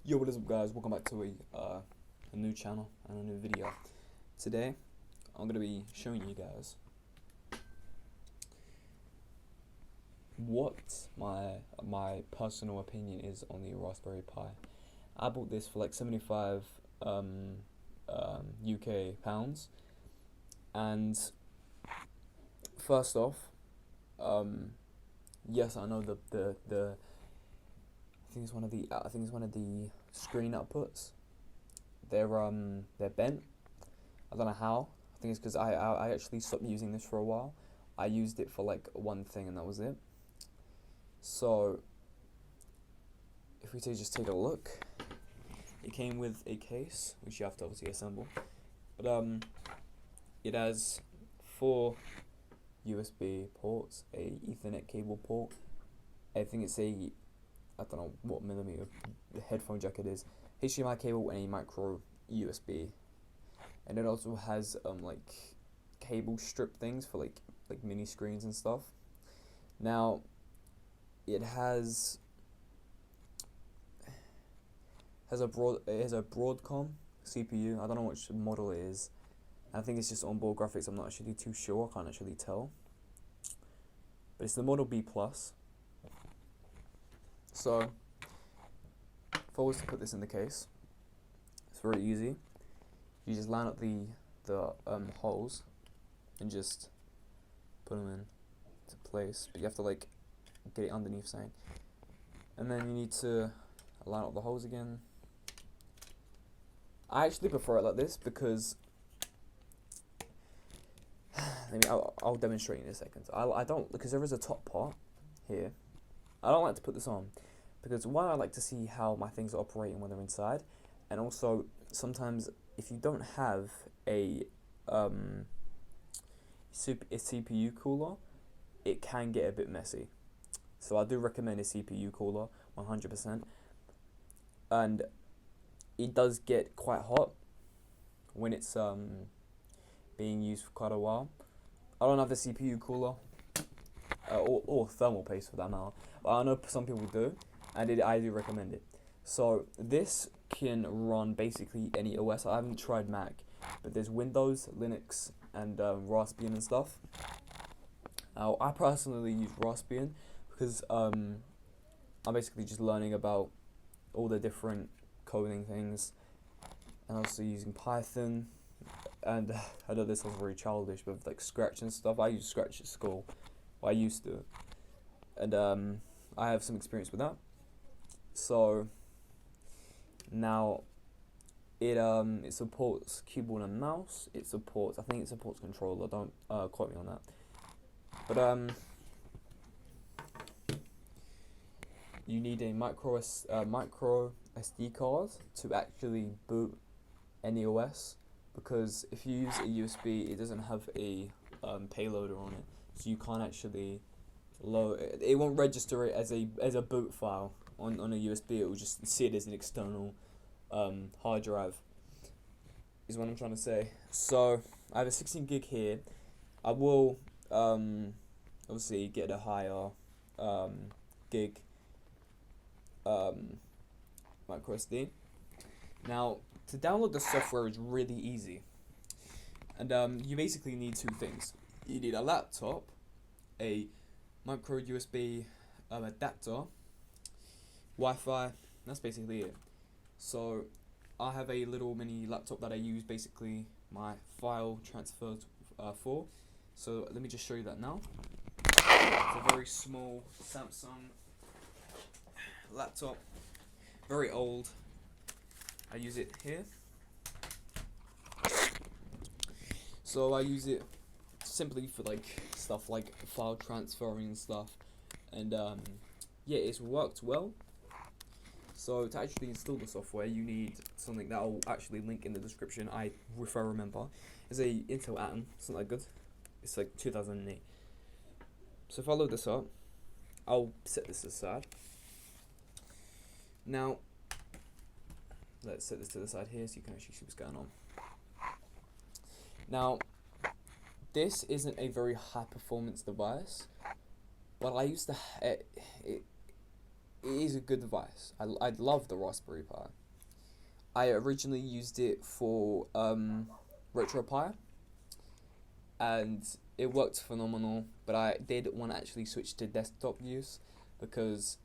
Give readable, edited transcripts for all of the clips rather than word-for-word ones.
Yo, what is up, guys? Welcome back to a new channel and a new video. Today, I'm gonna be showing you guys what my personal opinion is on the Raspberry Pi. I bought this for like 75 UK pounds, and first off, yes, I know the I think it's one of the screen outputs. They're bent. I don't know how. I think it's because I actually stopped using this for a while. I used it for like one thing and that was it. So if we just take a look, it came with a case which you have to obviously assemble. But it has 4 USB ports, a Ethernet cable port. I think it's I don't know what millimeter the headphone jack it is, HDMI cable and a micro USB, and it also has like cable strip things for like mini screens and stuff. Now it has a Broadcom CPU. I don't know which model it is. I think it's just onboard graphics. I'm not actually too sure. I can't actually tell. But it's the Model B Plus. So if I was to put this in the case, it's very easy. You just line up the holes and just put them into place. But you have to like get it underneath something, and then you need to line up the holes again. I actually prefer it like this because I'll demonstrate in a second. I don't, because there is a top part here. I don't like to put this on because one, I like to see how my things are operating when they're inside, and also sometimes if you don't have a CPU cooler, it can get a bit messy. So I do recommend a CPU cooler 100%, and it does get quite hot when it's being used for quite a while. I don't have the CPU cooler or thermal paste for that matter, but I know some people do, and I do recommend it. So this can run basically any OS. I haven't tried Mac, but there's Windows, Linux, and Raspbian and stuff. Now I personally use Raspbian because I'm basically just learning about all the different coding things, and also using Python. And I know this sounds very childish, but like Scratch and stuff, I use Scratch at school. Well, I used to, and I have some experience with that. So now it supports keyboard and mouse. I think it supports controller. Don't quote me on that. But you need a micro SD card to actually boot any OS, because if you use a USB, it doesn't have a payloader on it, so you can't actually load it. It won't register it as a boot file on a USB. It will just see it as an external hard drive, is what I'm trying to say. So I have a 16 gig here. I will obviously get a higher gig micro SD. Now to download the software is really easy, and you basically need 2 things. You need a laptop, a micro USB adapter, Wi-Fi. That's basically it. So I have a little mini laptop that I use basically my file transfer for. So let me just show you that now. It's a very small Samsung laptop, very old. I use it here. So I use it simply for like stuff like file transferring and stuff, and yeah, it's worked well. So to actually install the software, you need something that I'll actually link in the description. If I remember, it's a Intel Atom. It's not that good. It's like 2008. So if I load this up, I'll set this aside. Now let's set this to the side here so you can actually see what's going on. Now, this isn't a very high performance device, but I used to it is a good device. I love the Raspberry Pi. I originally used it for RetroPie, and it worked phenomenal. But I did want to actually switch to desktop use because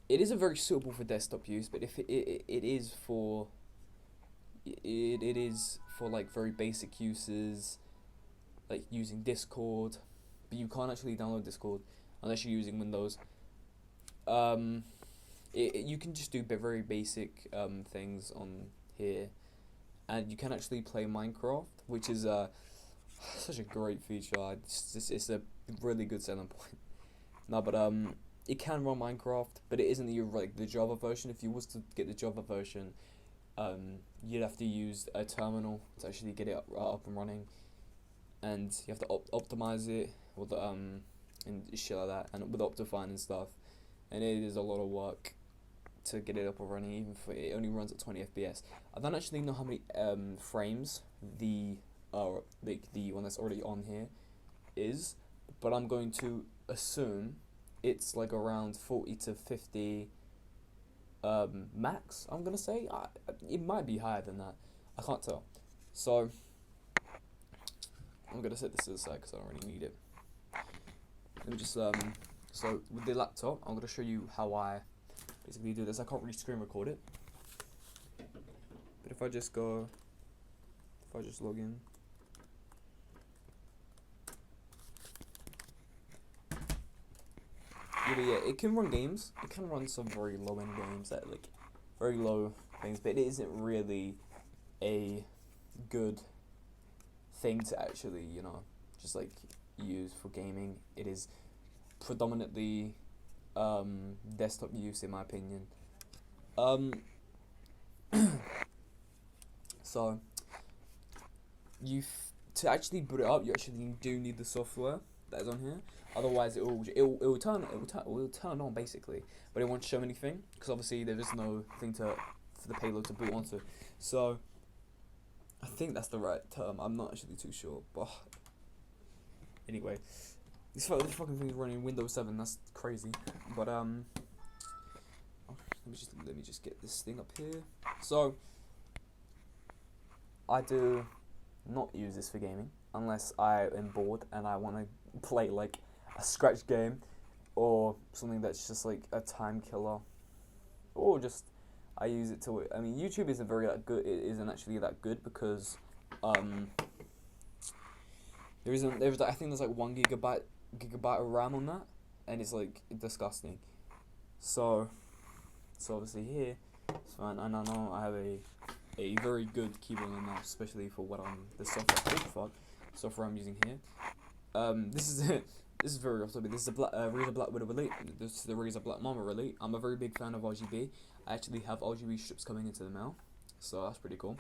it isn't very suitable for desktop use. But if it is for it is for like very basic uses, like using Discord, but you can't actually download Discord unless you're using Windows. Um, you can just do very basic things on here, and you can actually play Minecraft, which is such a great feature. It's a really good selling point. No, but it can run Minecraft, but it isn't the Java version. If you was to get the Java version, you'd have to use a terminal to actually get it up and running, and you have to optimize it with and shit like that, and with Optifine and stuff, and it is a lot of work to get it up and running. Even for it only runs at 20 FPS. I don't actually know how many frames the one that's already on here is, but I'm going to assume it's like around 40 to 50 max. I'm gonna say it might be higher than that. I can't tell. So I'm gonna set this to the side because I don't really need it. Let me just so with the laptop, I'm gonna show you how I basically do this. I can't really screen record it, but if I just log in. Yeah, it can run games. It can run some very low end games that like very low things, but it isn't really a good thing to actually, just like use for gaming. It is predominantly desktop use, in my opinion. So to actually boot it up, you actually do need the software that is on here. Otherwise, it will turn on basically, but it won't show anything because obviously there is no thing for the payload to boot onto. So I think that's the right term. I'm not actually too sure, but anyway, this fucking thing is running Windows 7. That's crazy. But let me just get this thing up here. So I do not use this for gaming unless I am bored and I want to play like a scratch game or something that's just like a time killer, or just I use it to. I mean, YouTube isn't very that good. It isn't actually that good because there's I think there's like 1 gigabyte of RAM on that, and it's like disgusting. So obviously here it's fine, and I know I have a very good keyboard and mouse, especially for the software I'm using here. This is very off topic. This is a Razer Black Widow Elite. This is the Razer Black Mama Elite. I'm a very big fan of RGB. I actually have RGB strips coming into the mail, so that's pretty cool.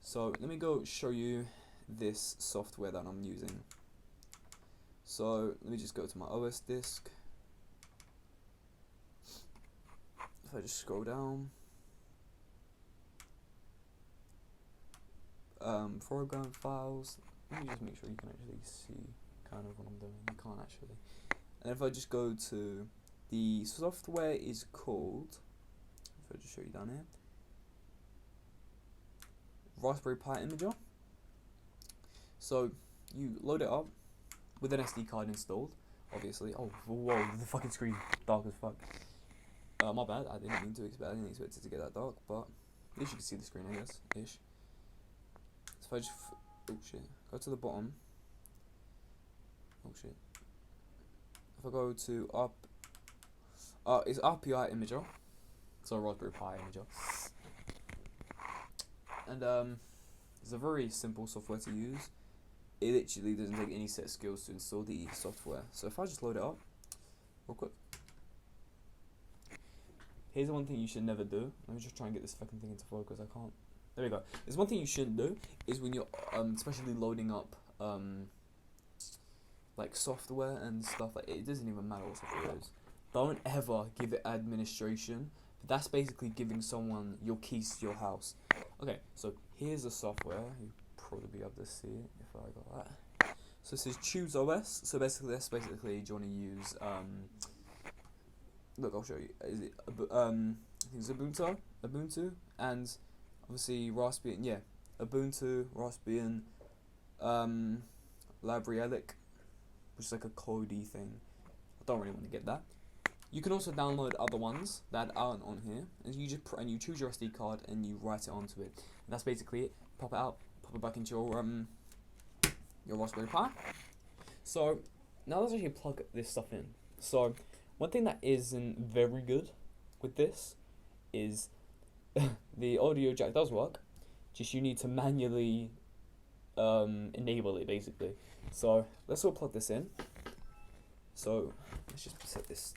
So let me go show you this software that I'm using. So let me just go to my OS disk. If I just scroll down, program files. Let me just make sure you can actually see kind of what I'm doing. You can't actually. And if I just go to the software is called, if I just show you down here, Raspberry Pi Imager. So you load it up with an SD card installed, obviously. Oh, whoa, the fucking screen dark as fuck. My bad, I didn't expect it to get that dark, but at least you can see the screen, I guess, ish. So if I just, oh shit, go to the bottom. Oh shit. If I go to it's RPI Imager, so Raspberry Pi Imager, and it's a very simple software to use. It literally doesn't take any set skills to install the software. So if I just load it up real quick, here's the one thing you should never do. Let me just try and get this fucking thing into focus. I can't. There we go. There's one thing you shouldn't do is when you're especially loading up like software and stuff, like it doesn't even matter what software it is. Don't ever give it administration. That's basically giving someone your keys to your house. Okay, so here's the software. You probably be able to see it if I got that. So it says choose OS. So basically, that's basically do you want to use look, I'll show you. Is it I think it's Ubuntu, and obviously Raspbian. Yeah, Ubuntu, Raspbian, raspberrypi, which is like a codey thing. I don't really want to get that. You can also download other ones that aren't on here, and you just and you choose your SD card and you write it onto it. And that's basically it. Pop it out, pop it back into your Raspberry Pi. So now let's actually plug this stuff in. So one thing that isn't very good with this is the audio jack does work, just you need to manually enable it basically. So let's all plug this in. So let's just set this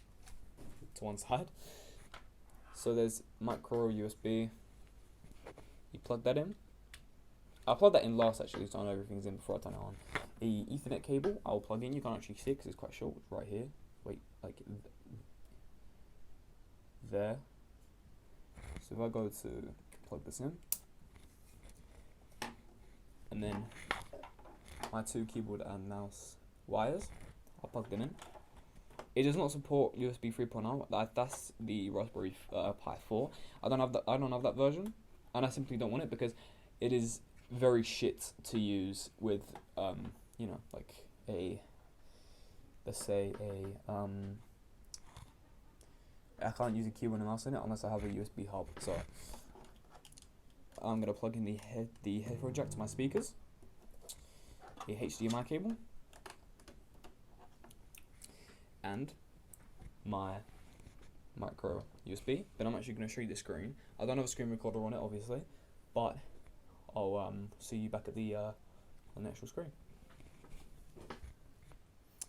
to one side. So there's micro USB. You plug that in. I'll plug that in last actually, so I know everything's in before I turn it on. The Ethernet cable I'll plug in. You can't actually see it because it's quite short. It's right here. Wait, like there. So if I go to plug this in, and then my two keyboard and mouse wires, I'll plug them in. It does not support USB 3.0. That's the Raspberry Pi 4. I don't have that version, and I simply don't want it because it is very shit to use with you know, like let's say I can't use a keyboard and mouse in it unless I have a USB hub. So I'm gonna plug in the headphone jack to my speakers, the HDMI cable, and my micro USB. Then I'm actually going to show you the screen. I don't have a screen recorder on it, obviously, but I'll see you back at the on the actual screen.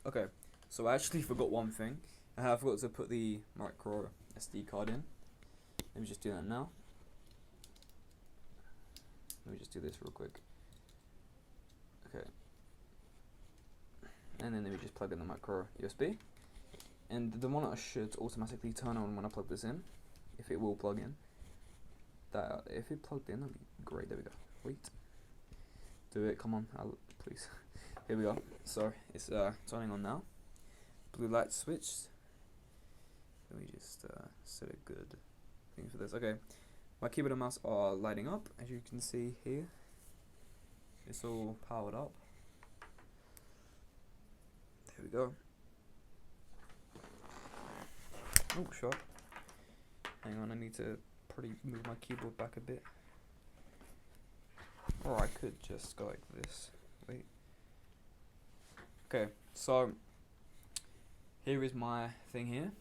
Okay, so I actually forgot one thing. I forgot to put the micro SD card in. Let me just do that now. Let me just do this real quick. Okay. And then let me just plug in the micro USB. And the monitor should automatically turn on when I plug this in, if it will plug in. If it plugged in, that'd be great. There we go. Wait. Do it. Come on, please. Here we go. So it's turning on now. Blue light switched. Let me just set a good thing for this. Okay, my keyboard and mouse are lighting up, as you can see here. It's all powered up. There we go. Oh, shot. Hang on, I need to probably move my keyboard back a bit. Or I could just go like this. Wait. Okay, so here is my thing here.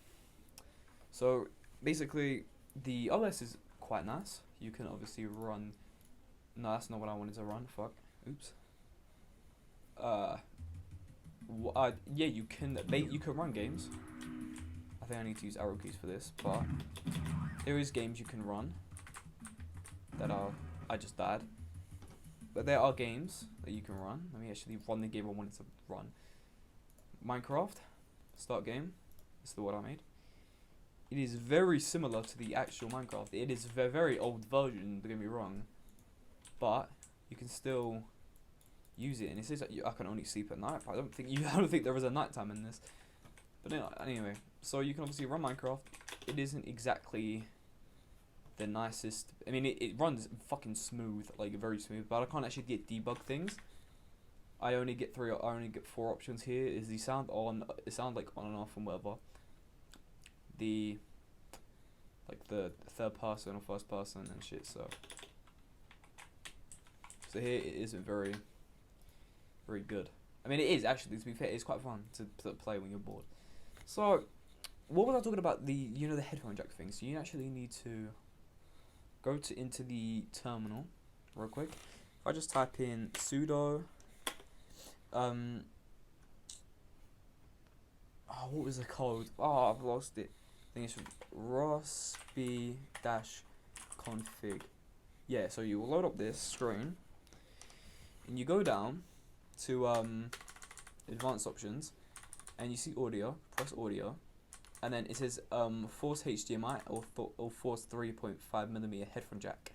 So basically, the OS is quite nice. You can obviously run. No, that's not what I wanted to run. Fuck. Oops. Yeah, you can run games. I think I need to use arrow keys for this, but there is games you can run that I just died. But there are games that you can run. Let me actually run the game I wanted to run. Minecraft, start game. This is the one I made. It is very similar to the actual Minecraft. It is a very old version, don't get me wrong, but you can still use it. And it says that I can only sleep at night. But I don't think there is a nighttime in this. But anyway, so you can obviously run Minecraft. It isn't exactly the nicest. I mean, it runs fucking smooth, like very smooth. But I can't actually get debug things. I only get 4 options here. Is the sound on? It sounds like on and off and whatever. The third person or first person and shit. So here it isn't very good. I mean, it is actually, to be fair, it's quite fun to play when you're bored. So what was I talking about? The headphone jack thing. So you actually need to go into the terminal real quick. If I just type in sudo what was the code? Oh, I've lost it. I think it's raspi-config. Yeah, so you will load up this screen and you go down to advanced options and you see audio, press audio, and then it says force HDMI or force 3.5mm headphone jack.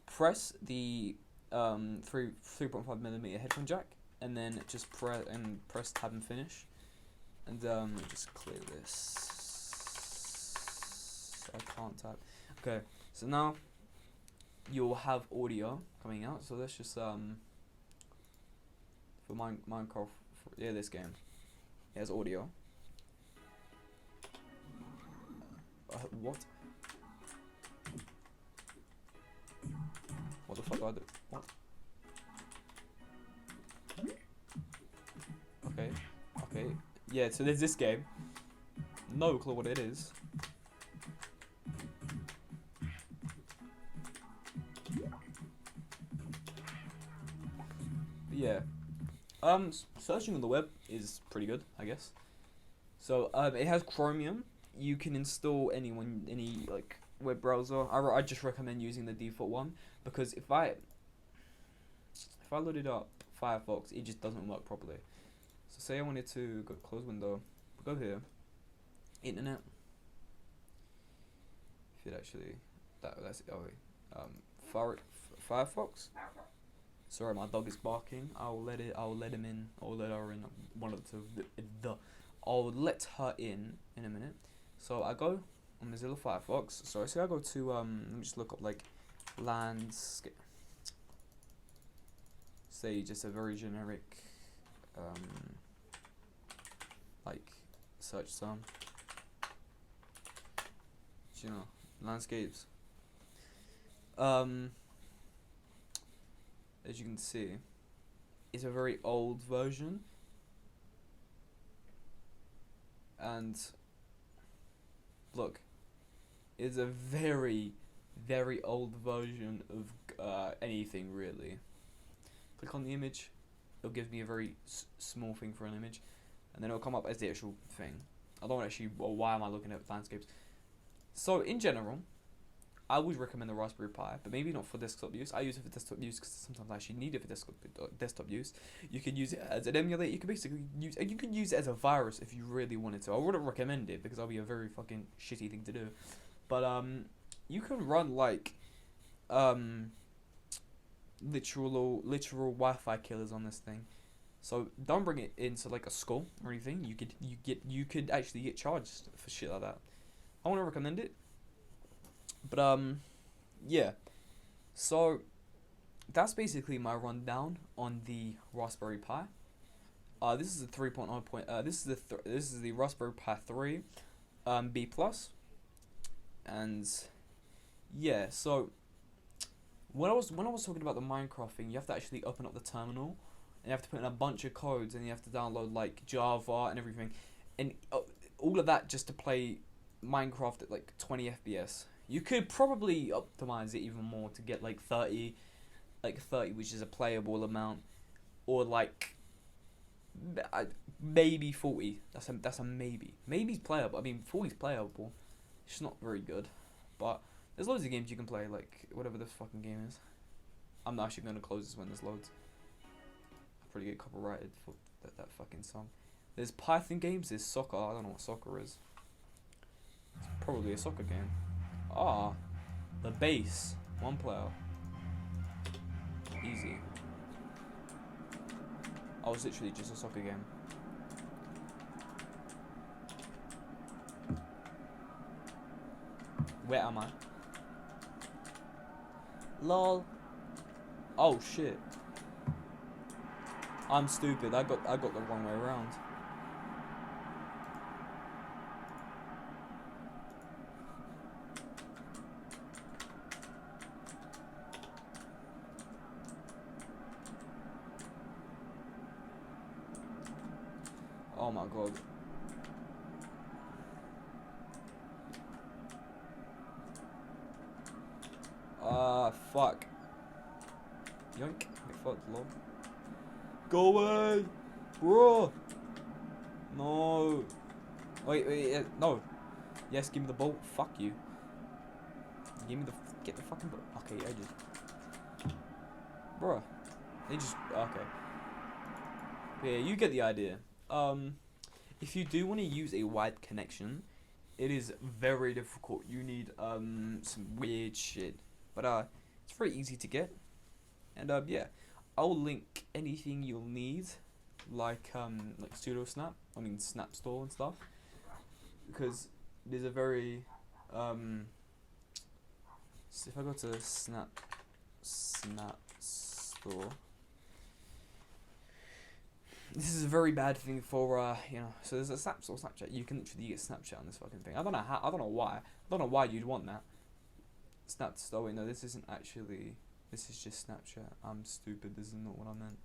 Press the 3.5mm headphone jack and then just press tab and finish. And just clear this. I can't type. Okay, so now you'll have audio coming out. So let's just for Minecraft, yeah, this game, it has audio. What? What the fuck do I do? What? Okay, okay, yeah. So there's this game. No clue what it is. But yeah. Searching on the web is pretty good, I guess. So it has Chromium. You can install any like web browser. I just recommend using the default one because if I loaded up Firefox, it just doesn't work properly. So say I wanted to go close window, go here, internet. If it actually that's Firefox. Sorry, my dog is barking. I'll let him in. I'll let her in. One of the I'll let her in a minute. So I go on Mozilla Firefox. So I say I go to let me just look up like landscape. Say just a very generic like search term. You know, landscapes. As you can see, it's a very old version, and look, it's a very, very old version of anything really. Click on the image, it'll give me a very small thing for an image, and then it'll come up as the actual thing. I don't actually, well, why am I looking at landscapes? So in general, I would recommend the Raspberry Pi, but maybe not for desktop use. I use it for desktop use because sometimes I actually need it for desktop use. You could use it as an emulator. You could basically use it as a virus if you really wanted to. I wouldn't recommend it because that'll be a very fucking shitty thing to do. But you can run like literal Wi-Fi killers on this thing. So don't bring it into like a school or anything. You could actually get charged for shit like that. I wouldn't recommend it. But yeah, so that's basically my rundown on the Raspberry Pi. This is a 3.0 point. This is the Raspberry Pi 3, B plus, and yeah. So when I was talking about the Minecraft thing, you have to actually open up the terminal, and you have to put in a bunch of codes, and you have to download like Java and everything, and all of that just to play Minecraft at like 20 FPS. You could probably optimize it even more to get like 30, which is a playable amount, or like maybe 40. That's a maybe. Maybe's playable. I mean, 40's playable. It's not very good, but there's loads of games you can play. Like whatever this fucking game is. I'm not actually gonna close this when there's loads. I'll probably get copyrighted for that fucking song. There's Python games. There's soccer. I don't know what soccer is. It's probably a soccer game. Ah, the base. One player. Easy. Oh, it's literally just a soccer game. Where am I? Lol. Oh shit. I'm stupid. I got the wrong way around. Oh my god. Fuck. Yoink. Get fucked, lol. Go away! Bro! No. Wait, no. Yes, give me the ball. Fuck you. Get the fucking ball. Okay, I just. Bruh. They just. Okay. Yeah, you get the idea. If you do want to use a wide connection, it is very difficult. You need some weird shit, but it's very easy to get. And yeah, I'll link anything you'll need, like Snap Store and stuff, because there's a very So if I go to Snap Store, this is a very bad thing for So there's a Snap Store, Snapchat. You can literally get Snapchat on this fucking thing. I don't know how. I don't know why. I don't know why you'd want that. Snap Store. Wait, no, this isn't actually. This is just Snapchat. I'm stupid. This is not what I meant.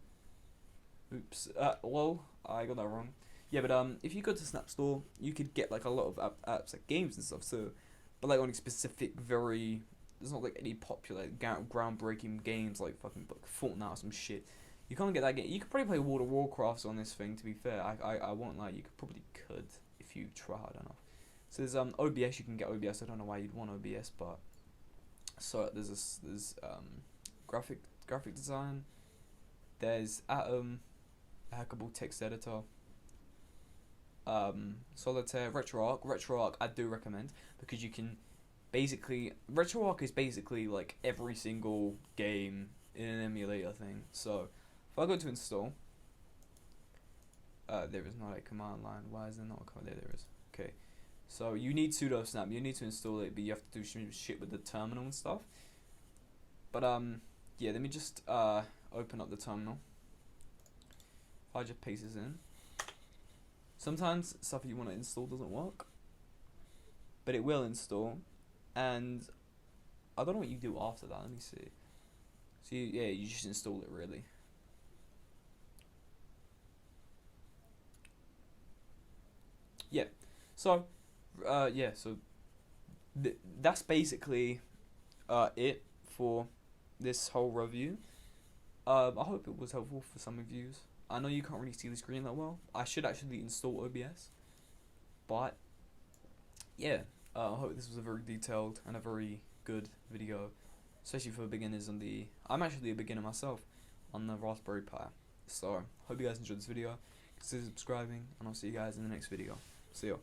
Oops. Lol. I got that wrong. Yeah, but if you go to Snap Store, you could get like a lot of apps like games and stuff. So, but like only specific, very. There's not like any popular groundbreaking games like fucking like Fortnite or some shit. You can't get that game. You could probably play World of Warcraft on this thing. To be fair, I won't lie. You could if you try hard enough. So there's OBS. You can get OBS. I don't know why you'd want OBS, but so there's graphic design. There's Atom, a hackable text editor. Solitaire, RetroArch I do recommend because you can basically RetroArch is basically like every single game in an emulator thing. So if I go to install, there is not a command line. Why is there not a command? There is. Okay, so you need sudo snap. You need to install it, but you have to do shit with the terminal and stuff. But yeah, let me just open up the terminal. If I just paste this in. Sometimes stuff you want to install doesn't work, but it will install, and I don't know what you do after that. Let me see. So you just install it really. Yeah. So, that's basically it for this whole review. I hope it was helpful for some of you. I know you can't really see the screen that well. I should actually install OBS. But, yeah. I hope this was a very detailed and a very good video. Especially for beginners on the... I'm actually a beginner myself on the Raspberry Pi. So, hope you guys enjoyed this video. Consider subscribing. And I'll see you guys in the next video. See ya.